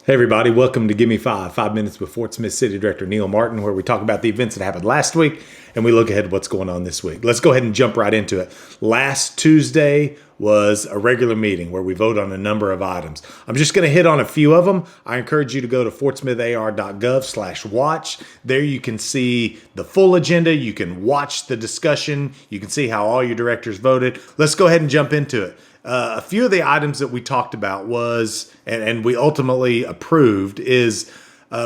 Hey everybody, welcome to Give Me 5 Minutes with Fort Smith City Director Neil Martin, where we talk about the events that happened last week and we look ahead at what's going on this week. Let's go ahead and jump right into it. Last Tuesday was a regular meeting where we vote on a number of items. I'm just going to hit on a few of them. I encourage you to go to fortsmithar.gov/watch. There you can see the full agenda. You can watch the discussion. You can see how all your directors voted. Let's go ahead and jump into it. A few of the items that we talked about was, and we ultimately approved, is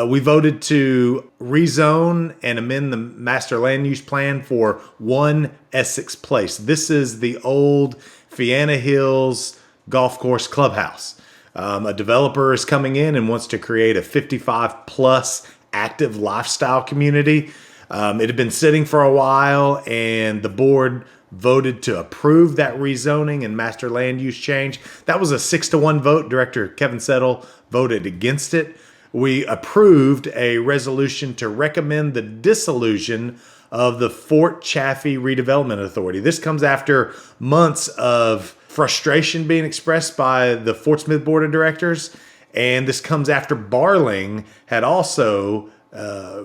we voted to rezone and amend the master land use plan for 1 Essex Place. This is the old Fianna Hills golf course clubhouse. A developer is coming in and wants to create a 55 plus active lifestyle community. It had been sitting for a while and the board voted to approve that rezoning and master land use change. That was a 6-1 vote. Director Kevin Settle voted against it. We approved a resolution to recommend the dissolution of the Fort Chaffee Redevelopment Authority. This comes after months of frustration being expressed by the Fort Smith Board of Directors, and this comes after Barling had also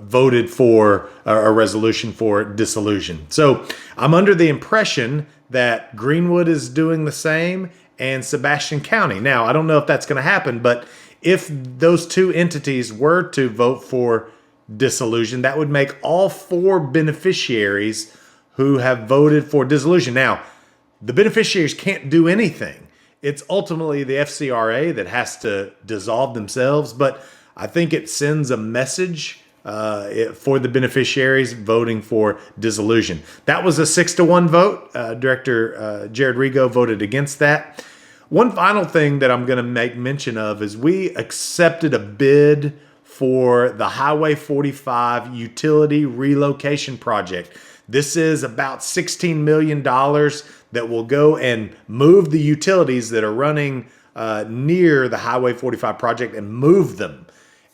voted for a resolution for dissolution. So I'm under the impression that Greenwood is doing the same and Sebastian County. Now, I don't know if that's going to happen, but if those two entities were to vote for dissolution, that would make all 4 beneficiaries who have voted for dissolution. Now, the beneficiaries can't do anything. It's ultimately the FCRA that has to dissolve themselves, but I think it sends a message for the beneficiaries voting for dissolution. That was a 6-1 vote. Director Jared Rigo voted against that. One final thing that I'm going to make mention of is we accepted a bid for the Highway 45 utility relocation project. This is about $16 million that will go and move the utilities that are running near the Highway 45 project and move them.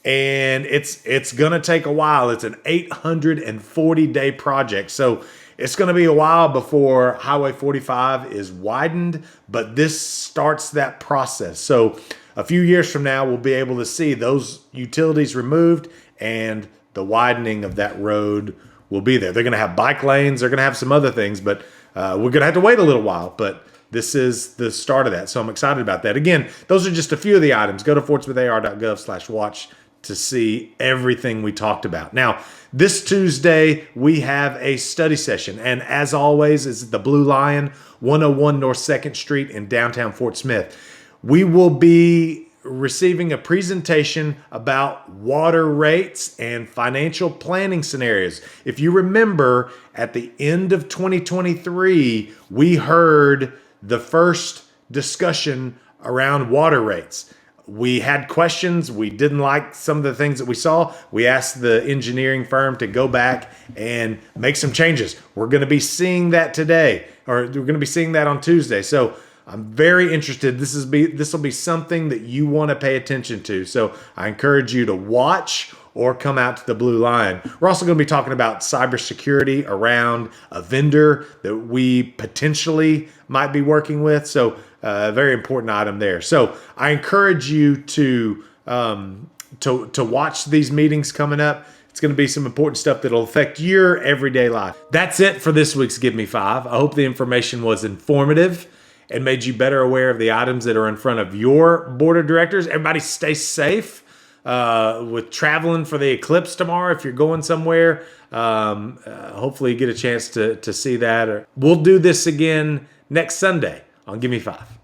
And it's going to take a while. It's an 840-day project. So it's going to be a while before Highway 45 is widened, but this starts that process. So a few years from now, we'll be able to see those utilities removed and the widening of that road will be there. They're going to have bike lanes. They're going to have some other things, but we're going to have to wait a little while. But this is the start of that. So I'm excited about that. Again, those are just a few of the items. Go to fortsmithar.gov/watch to see everything we talked about. Now, this Tuesday, we have a study session. And as always, it's at the Blue Lion, 101 North 2nd Street in downtown Fort Smith. We will be receiving a presentation about water rates and financial planning scenarios. If you remember, at the end of 2023, we heard the first discussion around water rates. We had questions. We didn't like some of the things that we saw. We asked the engineering firm to go back and make some changes. We're going to be seeing that today, or we're going to be seeing that on Tuesday. So I'm very interested. This will be something that you want to pay attention to. So I encourage you to watch or come out to the Blue Lion. We're also going to be talking about cybersecurity around a vendor that we potentially might be working with. So a very important item there. So I encourage you to watch these meetings coming up. It's going to be some important stuff that'll affect your everyday life. That's it for this week's Give Me 5. I hope the information was informative and made you better aware of the items that are in front of your board of directors. Everybody stay safe with traveling for the eclipse tomorrow. If you're going somewhere, hopefully you get a chance to see that. We'll do this again next Sunday on Give Me 5.